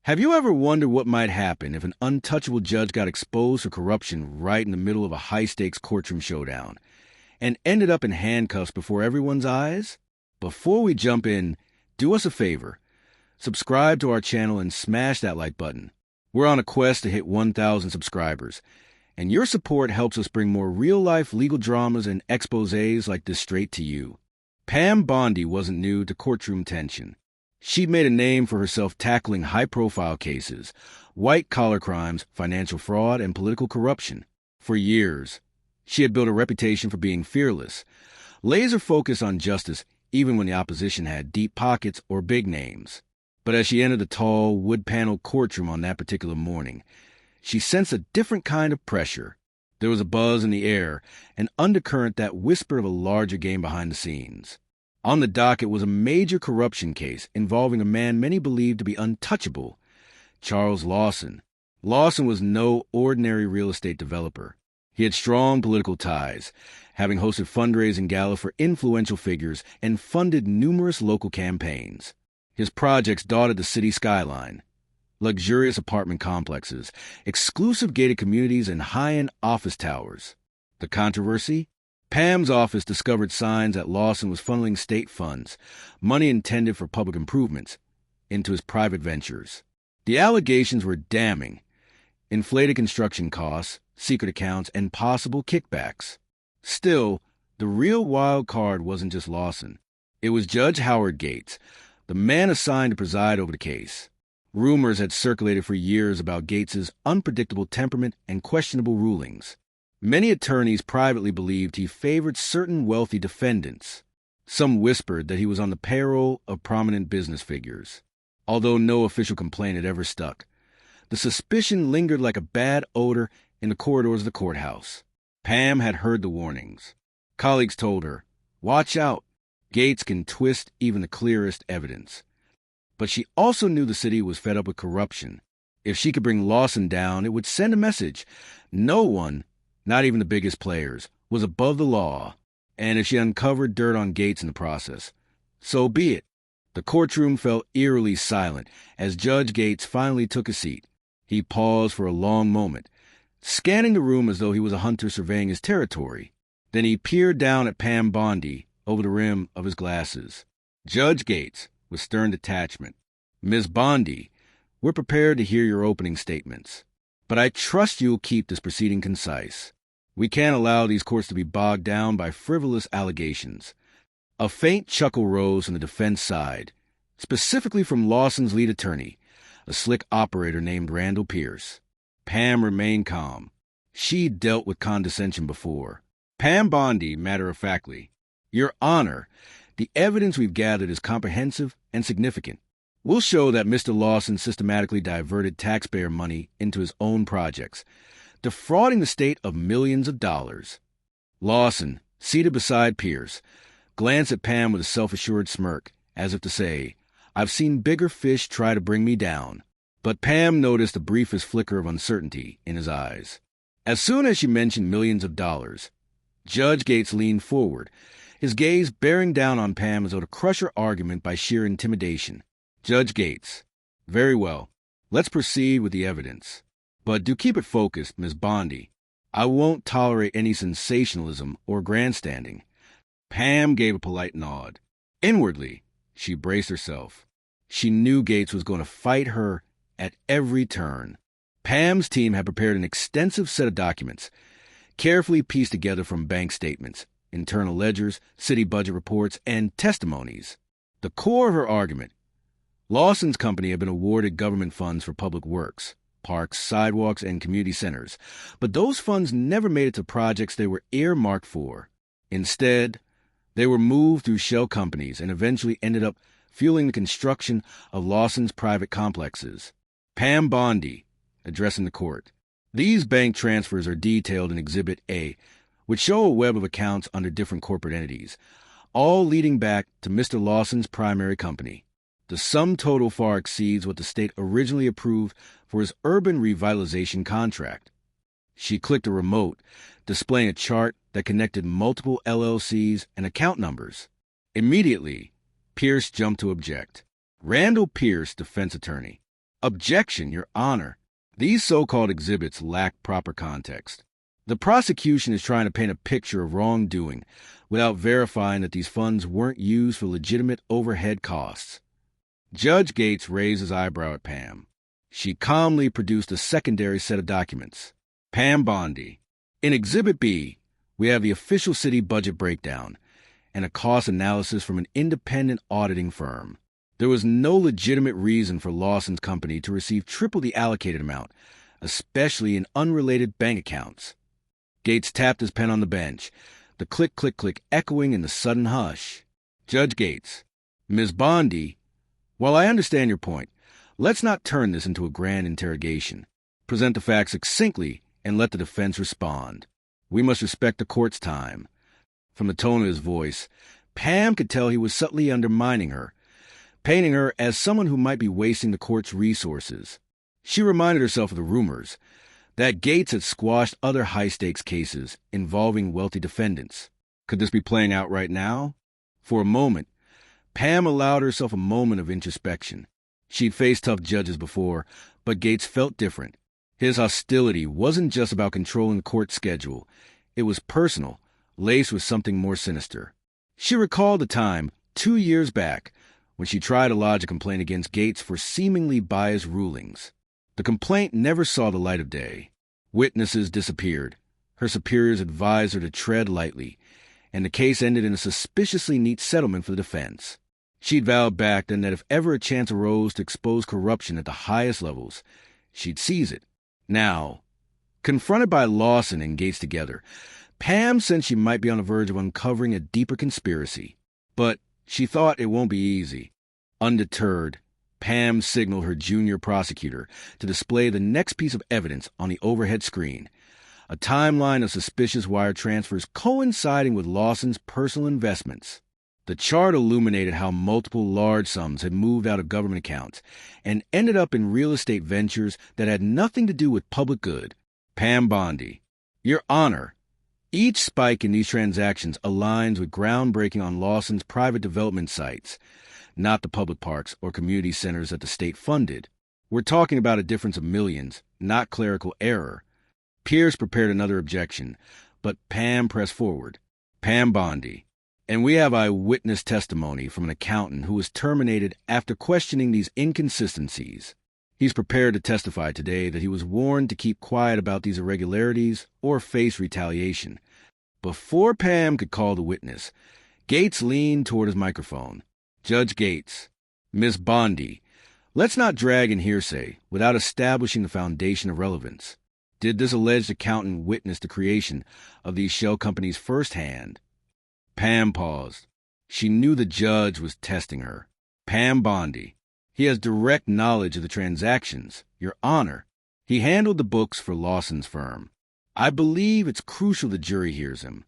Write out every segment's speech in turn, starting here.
Have you ever wondered what might happen if an untouchable judge got exposed for corruption right in the middle of a high-stakes courtroom showdown and ended up in handcuffs before everyone's eyes? Before we jump in, do us a favor. Subscribe to our channel and smash that like button. We're on a quest to hit 1,000 subscribers, and your support helps us bring more real-life legal dramas and exposés like this straight to you. Pam Bondi wasn't new to courtroom tension. She'd made a name for herself tackling high-profile cases, white-collar crimes, financial fraud, and political corruption. For years, she had built a reputation for being fearless, laser-focused on justice even when the opposition had deep pockets or big names. But as she entered the tall, wood-paneled courtroom on that particular morning, she sensed a different kind of pressure. There was a buzz in the air, an undercurrent that whispered of a larger game behind the scenes. On the docket was a major corruption case involving a man many believed to be untouchable, Charles Lawson. Lawson was no ordinary real estate developer. He had strong political ties, having hosted fundraising galas for influential figures and funded numerous local campaigns. His projects dotted the city skyline: luxurious apartment complexes, exclusive gated communities, and high-end office towers. The controversy? Pam's office discovered signs that Lawson was funneling state funds, money intended for public improvements, into his private ventures. The allegations were damning: inflated construction costs, secret accounts, and possible kickbacks. Still, the real wild card wasn't just Lawson. It was Judge Howard Gates, the man assigned to preside over the case. Rumors had circulated for years about Gates's unpredictable temperament and questionable rulings. Many attorneys privately believed he favored certain wealthy defendants. Some whispered that he was on the payroll of prominent business figures. Although no official complaint had ever stuck, the suspicion lingered like a bad odor in the corridors of the courthouse. Pam had heard the warnings. Colleagues told her, "Watch out. Gates can twist even the clearest evidence." But she also knew the city was fed up with corruption. If she could bring Lawson down, it would send a message. No one, not even the biggest players, was above the law. And if she uncovered dirt on Gates in the process, so be it. The courtroom fell eerily silent as Judge Gates finally took a seat. He paused for a long moment, scanning the room as though he was a hunter surveying his territory. Then he peered down at Pam Bondi over the rim of his glasses. "Judge Gates," with stern detachment, "Ms. Bondi, we're prepared to hear your opening statements. But I trust you'll keep this proceeding concise. We can't allow these courts to be bogged down by frivolous allegations." A faint chuckle rose from the defense side, specifically from Lawson's lead attorney, a slick operator named Randall Pierce. Pam remained calm. She'd dealt with condescension before. Pam Bondi, matter-of-factly, "Your Honor, the evidence we've gathered is comprehensive and significant. We'll show that Mr. Lawson systematically diverted taxpayer money into his own projects, defrauding the state of millions of dollars." Lawson, seated beside Pierce, glanced at Pam with a self-assured smirk, as if to say, "I've seen bigger fish try to bring me down." But Pam noticed the briefest flicker of uncertainty in his eyes. As soon as she mentioned millions of dollars, Judge Gates leaned forward, his gaze bearing down on Pam as though to crush her argument by sheer intimidation. "Judge Gates, very well. Let's proceed with the evidence. But do keep it focused, Ms. Bondi. I won't tolerate any sensationalism or grandstanding." Pam gave a polite nod. Inwardly, she braced herself. She knew Gates was going to fight her at every turn. Pam's team had prepared an extensive set of documents, carefully pieced together from bank statements, internal ledgers, city budget reports, and testimonies. The core of her argument: Lawson's company had been awarded government funds for public works, parks, sidewalks, and community centers, but those funds never made it to projects they were earmarked for. Instead, they were moved through shell companies and eventually ended up fueling the construction of Lawson's private complexes. Pam Bondi, addressing the court: "These bank transfers are detailed in Exhibit A, which show a web of accounts under different corporate entities, all leading back to Mr. Lawson's primary company. The sum total far exceeds what the state originally approved for his urban revitalization contract." She clicked a remote, displaying a chart that connected multiple LLCs and account numbers. Immediately, Pierce jumped to object. Randall Pierce, defense attorney: Objection, Your Honor. These so-called exhibits lack proper context. The prosecution is trying to paint a picture of wrongdoing without verifying that these funds weren't used for legitimate overhead costs. Judge Gates raised his eyebrow at Pam. She calmly produced a secondary set of documents. Pam Bondi. In Exhibit B, we have the official city budget breakdown and a cost analysis from an independent auditing firm. There was no legitimate reason for Lawson's company to receive triple the allocated amount, especially in unrelated bank accounts. Gates tapped his pen on the bench, the click, click, click echoing in the sudden hush. Judge Gates. Ms. Bondi, while I understand your point, let's not turn this into a grand interrogation. Present the facts succinctly and let the defense respond. We must respect the court's time. From the tone of his voice, Pam could tell he was subtly undermining her, painting her as someone who might be wasting the court's resources. She reminded herself of the rumors that Gates had squashed other high-stakes cases involving wealthy defendants. Could this be playing out right now? For a moment, Pam allowed herself a moment of introspection. She'd faced tough judges before, but Gates felt different. His hostility wasn't just about controlling the court schedule. It was personal, laced with something more sinister. She recalled the time, 2 years back, when she tried to lodge a complaint against Gates for seemingly biased rulings. The complaint never saw the light of day. Witnesses disappeared. Her superiors advised her to tread lightly, and the case ended in a suspiciously neat settlement for the defense. She'd vowed back then that if ever a chance arose to expose corruption at the highest levels, she'd seize it. Now, confronted by Lawson and Gates together, Pam sensed she might be on the verge of uncovering a deeper conspiracy. But she thought it won't be easy. Undeterred, Pam signaled her junior prosecutor to display the next piece of evidence on the overhead screen, a timeline of suspicious wire transfers coinciding with Lawson's personal investments. The chart illuminated how multiple large sums had moved out of government accounts and ended up in real estate ventures that had nothing to do with public good. Pam Bondi. Your Honor, each spike in these transactions aligns with groundbreaking on Lawson's private development sites, not the public parks or community centers that the state funded. We're talking about a difference of millions, not clerical error. Pierce prepared another objection, but Pam pressed forward. Pam Bondi. And we have eyewitness testimony from an accountant who was terminated after questioning these inconsistencies. He's prepared to testify today that he was warned to keep quiet about these irregularities or face retaliation. Before Pam could call the witness, Gates leaned toward his microphone. Judge Gates. Ms. Bondi, let's not drag in hearsay without establishing the foundation of relevance. Did this alleged accountant witness the creation of these shell companies firsthand? Pam paused. She knew the judge was testing her. Pam Bondi. He has direct knowledge of the transactions, Your Honor. He handled the books for Lawson's firm. I believe it's crucial the jury hears him.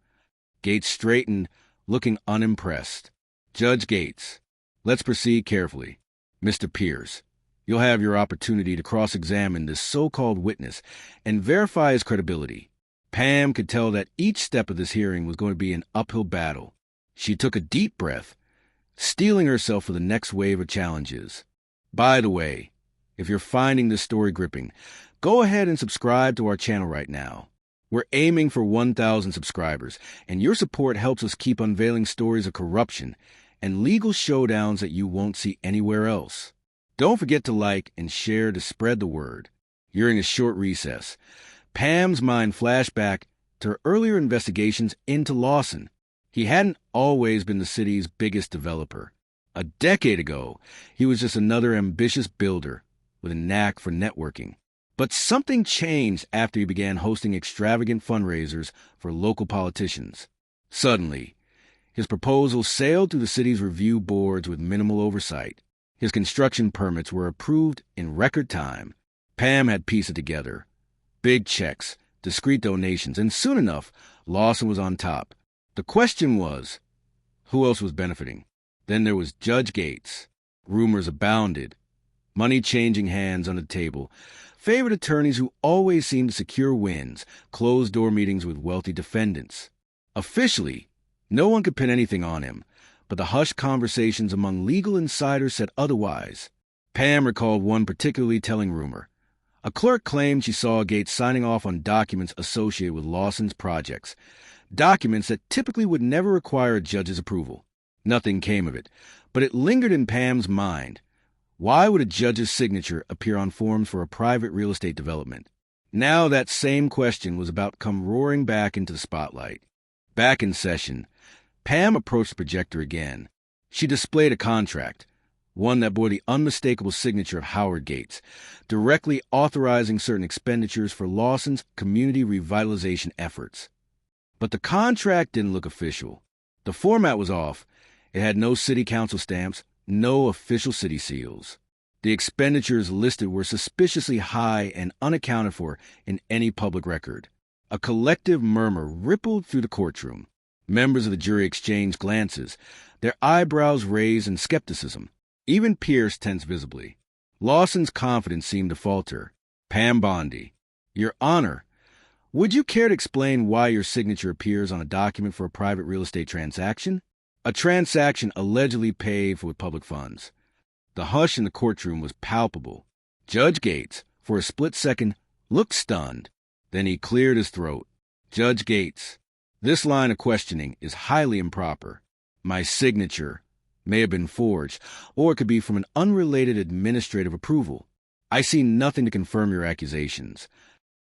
Gates straightened, looking unimpressed. Judge Gates. Let's proceed carefully. Mr. Pierce, you'll have your opportunity to cross-examine this so-called witness and verify his credibility. Pam could tell that each step of this hearing was going to be an uphill battle. She took a deep breath, steeling herself for the next wave of challenges. By the way, if you're finding this story gripping, go ahead and subscribe to our channel right now. We're aiming for 1,000 subscribers, and your support helps us keep unveiling stories of corruption and legal showdowns that you won't see anywhere else. Don't forget to like and share to spread the word. During a short recess, Pam's mind flashed back to her earlier investigations into Lawson. He hadn't always been the city's biggest developer. A decade ago, he was just another ambitious builder with a knack for networking. But something changed after he began hosting extravagant fundraisers for local politicians. Suddenly, his proposals sailed through the city's review boards with minimal oversight. His construction permits were approved in record time. Pam had pieced it together. Big checks, discreet donations, and soon enough, Lawson was on top. The question was, who else was benefiting? Then there was Judge Gates. Rumors abounded. Money changing hands on the table. Favorite attorneys who always seemed to secure wins. Closed-door meetings with wealthy defendants. Officially, no one could pin anything on him, but the hushed conversations among legal insiders said otherwise. Pam recalled one particularly telling rumor. A clerk claimed she saw Gates signing off on documents associated with Lawson's projects, documents that typically would never require a judge's approval. Nothing came of it, but it lingered in Pam's mind. Why would a judge's signature appear on forms for a private real estate development? Now that same question was about to come roaring back into the spotlight. Back in session, Pam approached the projector again. She displayed a contract, one that bore the unmistakable signature of Howard Gates, directly authorizing certain expenditures for Lawson's community revitalization efforts. But the contract didn't look official. The format was off. It had no city council stamps, no official city seals. The expenditures listed were suspiciously high and unaccounted for in any public record. A collective murmur rippled through the courtroom. Members of the jury exchanged glances, their eyebrows raised in skepticism. Even Pierce tensed visibly. Lawson's confidence seemed to falter. Pam Bondi, Your Honor, would you care to explain why your signature appears on a document for a private real estate transaction? A transaction allegedly paid for with public funds. The hush in the courtroom was palpable. Judge Gates, for a split second, looked stunned. Then he cleared his throat. Judge Gates, this line of questioning is highly improper. My signature may have been forged, or it could be from an unrelated administrative approval. I see nothing to confirm your accusations.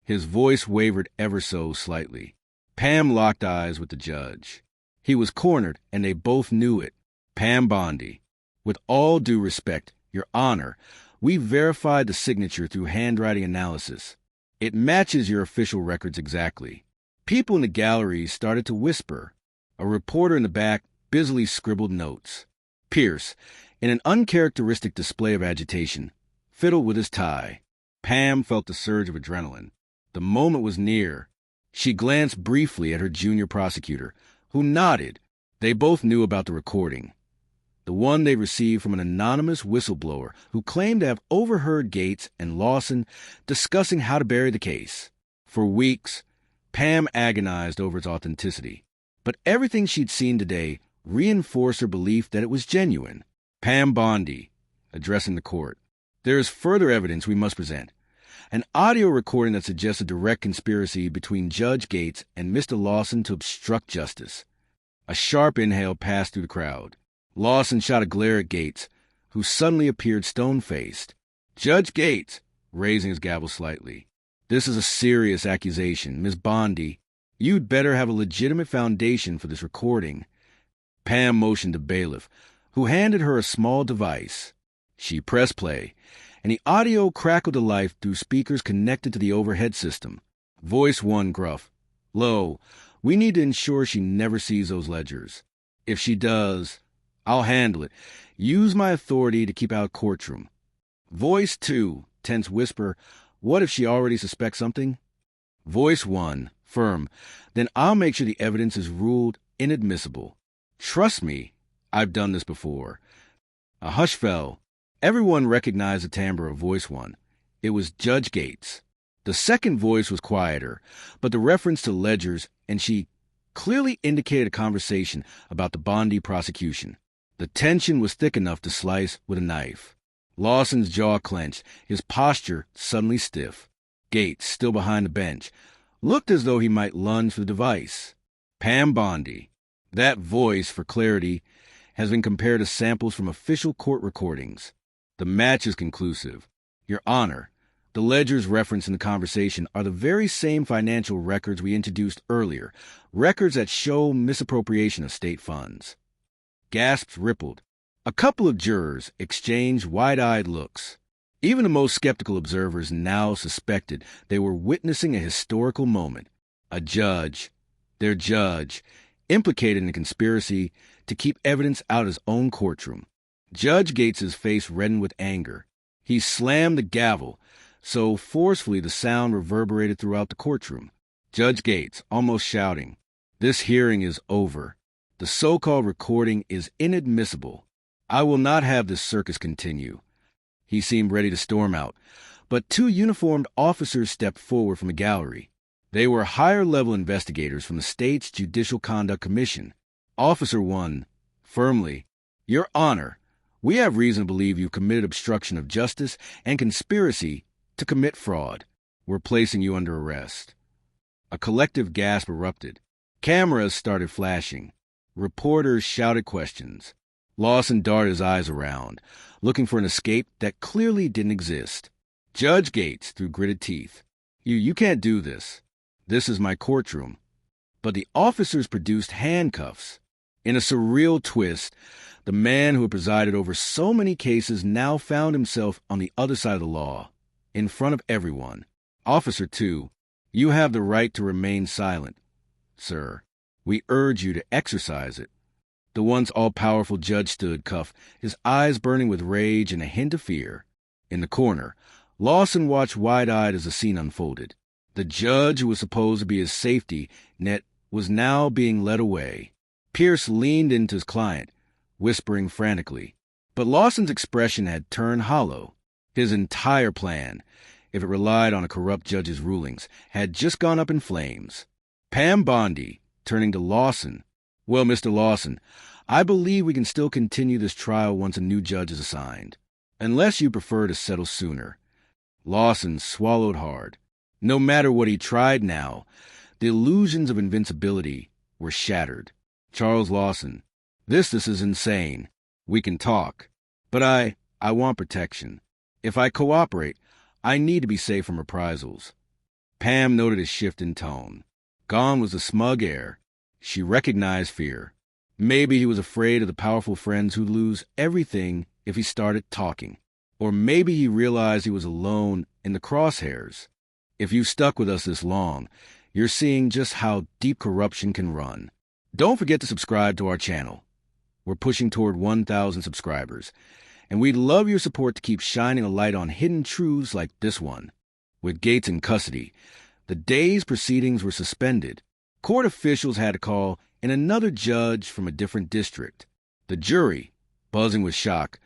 His voice wavered ever so slightly. Pam locked eyes with the judge. He was cornered, and they both knew it. Pam Bondi, with all due respect, Your Honor, we verified the signature through handwriting analysis. It matches your official records exactly. People in the gallery started to whisper. A reporter in the back busily scribbled notes. Pierce, in an uncharacteristic display of agitation, fiddled with his tie. Pam felt the surge of adrenaline. The moment was near. She glanced briefly at her junior prosecutor, who nodded. They both knew about the recording. The one they received from an anonymous whistleblower who claimed to have overheard Gates and Lawson discussing how to bury the case. For weeks, Pam agonized over its authenticity. But everything she'd seen today reinforced her belief that it was genuine. Pam Bondi, addressing the court, there is further evidence we must present. An audio recording that suggests a direct conspiracy between Judge Gates and Mr. Lawson to obstruct justice. A sharp inhale passed through the crowd. Lawson shot a glare at Gates, who suddenly appeared stone-faced. Judge Gates, raising his gavel slightly. This is a serious accusation. Miss Bondi, you'd better have a legitimate foundation for this recording. Pam motioned to bailiff, who handed her a small device. She pressed play, and the audio crackled to life through speakers connected to the overhead system. Voice one gruff. Low, we need to ensure she never sees those ledgers. If she does, I'll handle it. Use my authority to keep out of courtroom. Voice two, tense whisper. What if she already suspects something? Voice one, firm. Then I'll make sure the evidence is ruled inadmissible. Trust me, I've done this before. A hush fell. Everyone recognized the timbre of voice one. It was Judge Gates. The second voice was quieter, but the reference to ledgers, and she clearly indicated a conversation about the Bondi prosecution. The tension was thick enough to slice with a knife. Lawson's jaw clenched, his posture suddenly stiff. Gates, still behind the bench, looked as though he might lunge for the device. Pam Bondi. That voice, for clarity, has been compared to samples from official court recordings. The match is conclusive. Your Honor, the ledgers referenced in the conversation are the very same financial records we introduced earlier, records that show misappropriation of state funds. Gasps rippled. A couple of jurors exchanged wide-eyed looks. Even the most skeptical observers now suspected they were witnessing a historical moment. A judge, their judge, implicated in a conspiracy to keep evidence out of his own courtroom. Judge Gates's face reddened with anger. He slammed the gavel so forcefully the sound reverberated throughout the courtroom. Judge Gates, almost shouting, "This hearing is over. The so-called recording is inadmissible. I will not have this circus continue." He seemed ready to storm out, but two uniformed officers stepped forward from the gallery. They were higher-level investigators from the state's Judicial Conduct Commission. Officer 1, firmly, "Your Honor, We have reason to believe you've committed obstruction of justice and conspiracy to commit fraud. We're placing you under arrest." A collective gasp erupted. Cameras started flashing. Reporters shouted questions. Lawson darted his eyes around, looking for an escape that clearly didn't exist. Judge Gates, through gritted teeth, You can't do this. This is my courtroom." But the officers produced handcuffs. In a surreal twist, the man who had presided over so many cases now found himself on the other side of the law, in front of everyone. "Officer 2, you have the right to remain silent, sir. We urge you to exercise it." The once all-powerful judge stood, cuffed, his eyes burning with rage and a hint of fear. In the corner, Lawson watched wide-eyed as the scene unfolded. The judge, who was supposed to be his safety net, was now being led away. Pierce leaned into his client, whispering frantically. But Lawson's expression had turned hollow. His entire plan, if it relied on a corrupt judge's rulings, had just gone up in flames. Pam Bondi, turning to Lawson, "Well, Mr. Lawson, I believe we can still continue this trial once a new judge is assigned, unless you prefer to settle sooner." Lawson swallowed hard. No matter what he tried now, the illusions of invincibility were shattered. "Charles Lawson, this is insane. We can talk. But I want protection. If I cooperate, I need to be safe from reprisals." Pam noted a shift in tone. Gone was the smug air. She recognized fear. Maybe he was afraid of the powerful friends who'd lose everything if he started talking. Or maybe he realized he was alone in the crosshairs. If you've stuck with us this long, you're seeing just how deep corruption can run. Don't forget to subscribe to our channel. We're pushing toward 1,000 subscribers, and we'd love your support to keep shining a light on hidden truths like this one. With Gates in custody, the day's proceedings were suspended. Court officials had to call in another judge from a different district. The jury, buzzing with shock,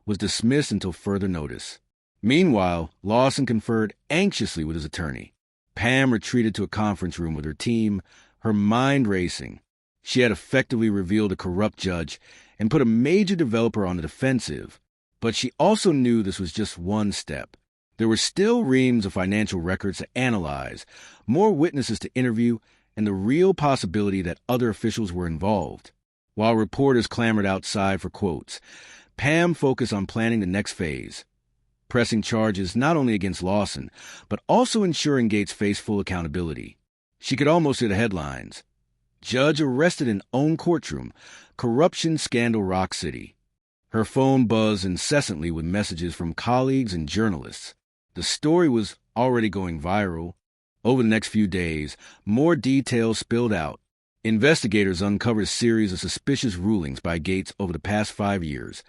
was dismissed until further notice. Meanwhile, Lawson conferred anxiously with his attorney. Pam retreated to a conference room with her team, her mind racing. She had effectively revealed a corrupt judge and put a major developer on the defensive. But she also knew this was just one step. There were still reams of financial records to analyze, more witnesses to interview, and the real possibility that other officials were involved. While reporters clamored outside for quotes, Pam focused on planning the next phase, pressing charges not only against Lawson, but also ensuring Gates faced full accountability. She could almost hear the headlines. Judge arrested in own courtroom, corruption scandal rock city. Her phone buzzed incessantly with messages from colleagues and journalists. The story was already going viral. Over the next few days, more details spilled out. Investigators uncovered a series of suspicious rulings by Gates over the past 5 years,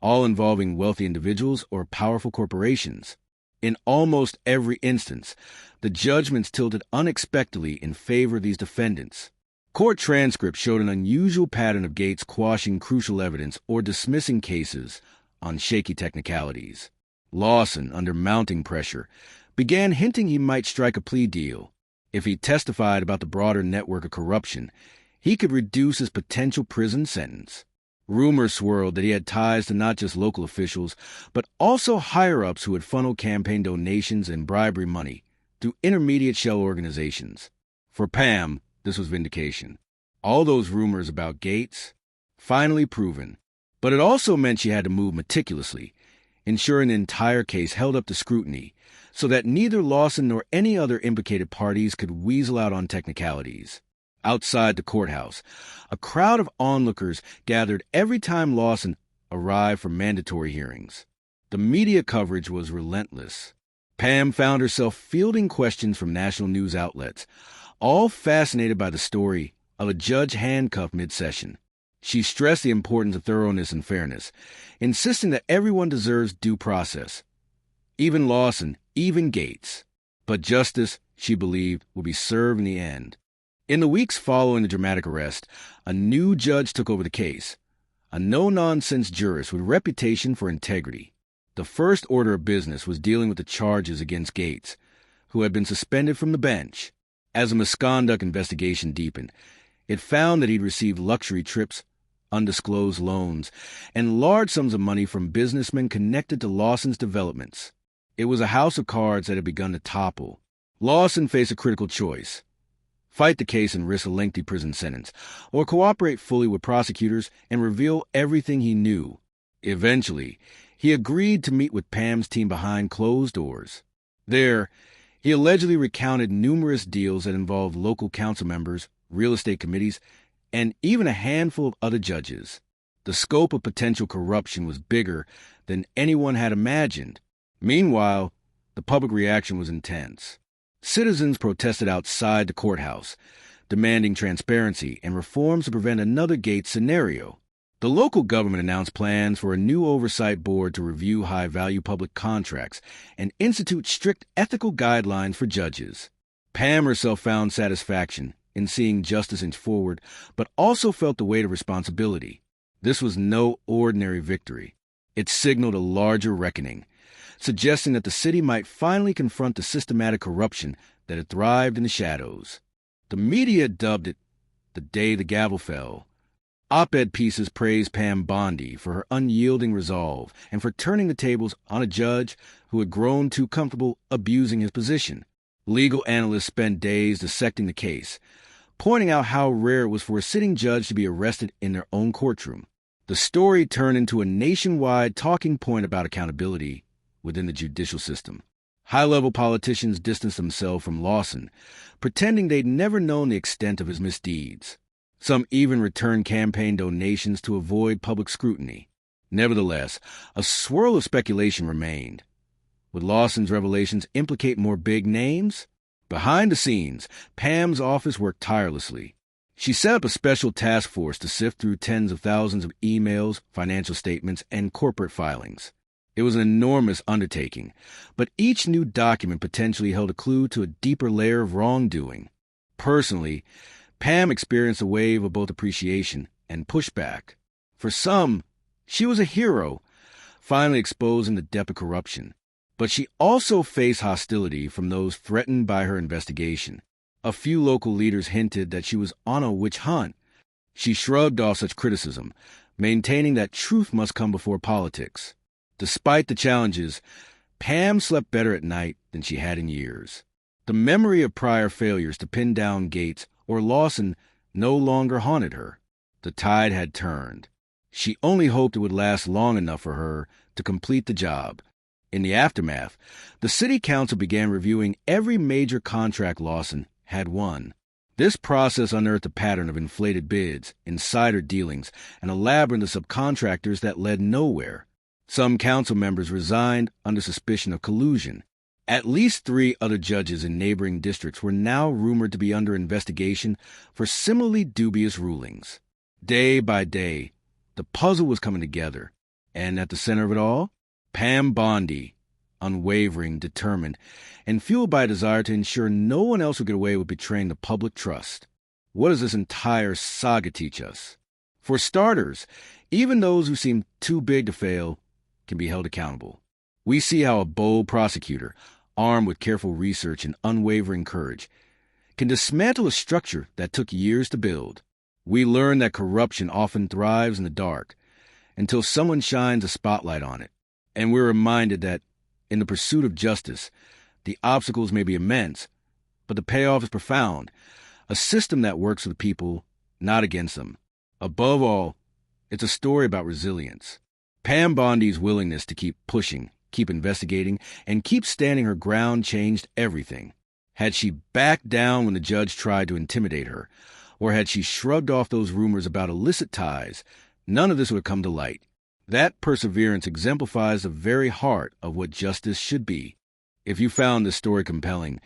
all involving wealthy individuals or powerful corporations. In almost every instance, the judgments tilted unexpectedly in favor of these defendants. Court transcripts showed an unusual pattern of Gates quashing crucial evidence or dismissing cases on shaky technicalities. Lawson, under mounting pressure, began hinting he might strike a plea deal. If he testified about the broader network of corruption, he could reduce his potential prison sentence. Rumors swirled that he had ties to not just local officials, but also higher-ups who had funneled campaign donations and bribery money through intermediate shell organizations. For Pam, this was vindication. All those rumors about Gates, finally proven. But it also meant she had to move meticulously, ensuring the entire case held up to scrutiny, so that neither Lawson nor any other implicated parties could weasel out on technicalities. Outside the courthouse, a crowd of onlookers gathered every time Lawson arrived for mandatory hearings. The media coverage was relentless. Pam found herself fielding questions from national news outlets, all fascinated by the story of a judge handcuffed mid-session. She stressed the importance of thoroughness and fairness, insisting that everyone deserves due process. Even Lawson, even Gates. But justice, she believed, would be served in the end. In the weeks following the dramatic arrest, a new judge took over the case, a no-nonsense jurist with a reputation for integrity. The first order of business was dealing with the charges against Gates, who had been suspended from the bench. As a misconduct investigation deepened, it found that he'd received luxury trips, undisclosed loans, and large sums of money from businessmen connected to Lawson's developments. It was a house of cards that had begun to topple. Lawson faced a critical choice: fight the case and risk a lengthy prison sentence, or cooperate fully with prosecutors and reveal everything he knew. Eventually, he agreed to meet with Pam's team behind closed doors. There, he allegedly recounted numerous deals that involved local council members, real estate committees, and even a handful of other judges. The scope of potential corruption was bigger than anyone had imagined. Meanwhile, the public reaction was intense. Citizens protested outside the courthouse, demanding transparency and reforms to prevent another Gates scenario. The local government announced plans for a new oversight board to review high-value public contracts and institute strict ethical guidelines for judges. Pam herself found satisfaction in seeing justice inch forward, but also felt the weight of responsibility. This was no ordinary victory. It signaled a larger reckoning, suggesting that the city might finally confront the systematic corruption that had thrived in the shadows. The media dubbed it the day the gavel fell. Op-ed pieces praised Pam Bondi for her unyielding resolve and for turning the tables on a judge who had grown too comfortable abusing his position. Legal analysts spent days dissecting the case, pointing out how rare it was for a sitting judge to be arrested in their own courtroom. The story turned into a nationwide talking point about accountability within the judicial system. High-level politicians distanced themselves from Lawson, pretending they'd never known the extent of his misdeeds. Some even returned campaign donations to avoid public scrutiny. Nevertheless, a swirl of speculation remained. Would Lawson's revelations implicate more big names? Behind the scenes, Pam's office worked tirelessly. She set up a special task force to sift through tens of thousands of emails, financial statements, and corporate filings. It was an enormous undertaking, but each new document potentially held a clue to a deeper layer of wrongdoing. Personally, Pam experienced a wave of both appreciation and pushback. For some, she was a hero, finally exposing the depth of corruption. But she also faced hostility from those threatened by her investigation. A few local leaders hinted that she was on a witch hunt. She shrugged off such criticism, maintaining that truth must come before politics. Despite the challenges, Pam slept better at night than she had in years. The memory of prior failures to pin down Gates or Lawson no longer haunted her. The tide had turned. She only hoped it would last long enough for her to complete the job. In the aftermath, the city council began reviewing every major contract Lawson had won. This process unearthed a pattern of inflated bids, insider dealings, and a labyrinth of subcontractors that led nowhere. Some council members resigned under suspicion of collusion. At least 3 other judges in neighboring districts were now rumored to be under investigation for similarly dubious rulings. Day by day, the puzzle was coming together, and at the center of it all, Pam Bondi, unwavering, determined, and fueled by a desire to ensure no one else would get away with betraying the public trust. What does this entire saga teach us? For starters, even those who seem too big to fail can be held accountable. We see how a bold prosecutor, armed with careful research and unwavering courage, can dismantle a structure that took years to build. We learn that corruption often thrives in the dark until someone shines a spotlight on it. And we're reminded that in the pursuit of justice, the obstacles may be immense, but the payoff is profound. A system that works for the people, not against them. Above all, it's a story about resilience. Pam Bondi's willingness to keep pushing, keep investigating, and keep standing her ground changed everything. Had she backed down when the judge tried to intimidate her, or had she shrugged off those rumors about illicit ties, none of this would have come to light. That perseverance exemplifies the very heart of what justice should be. If you found this story compelling,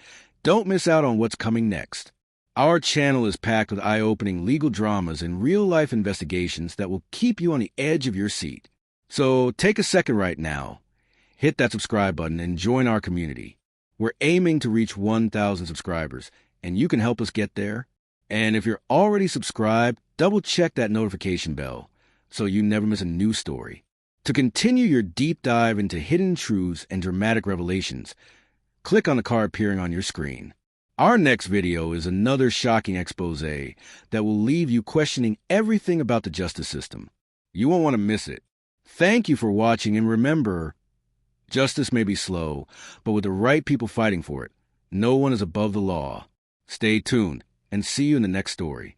don't miss out on what's coming next. Our channel is packed with eye-opening legal dramas and real-life investigations that will keep you on the edge of your seat. So take a second right now, hit that subscribe button, and join our community. We're aiming to reach 1,000 subscribers, and you can help us get there. And if you're already subscribed, double-check that notification bell so you never miss a new story. To continue your deep dive into hidden truths and dramatic revelations, click on the card appearing on your screen. Our next video is another shocking expose that will leave you questioning everything about the justice system. You won't want to miss it. Thank you for watching, and remember, justice may be slow, but with the right people fighting for it, no one is above the law. Stay tuned, and see you in the next story.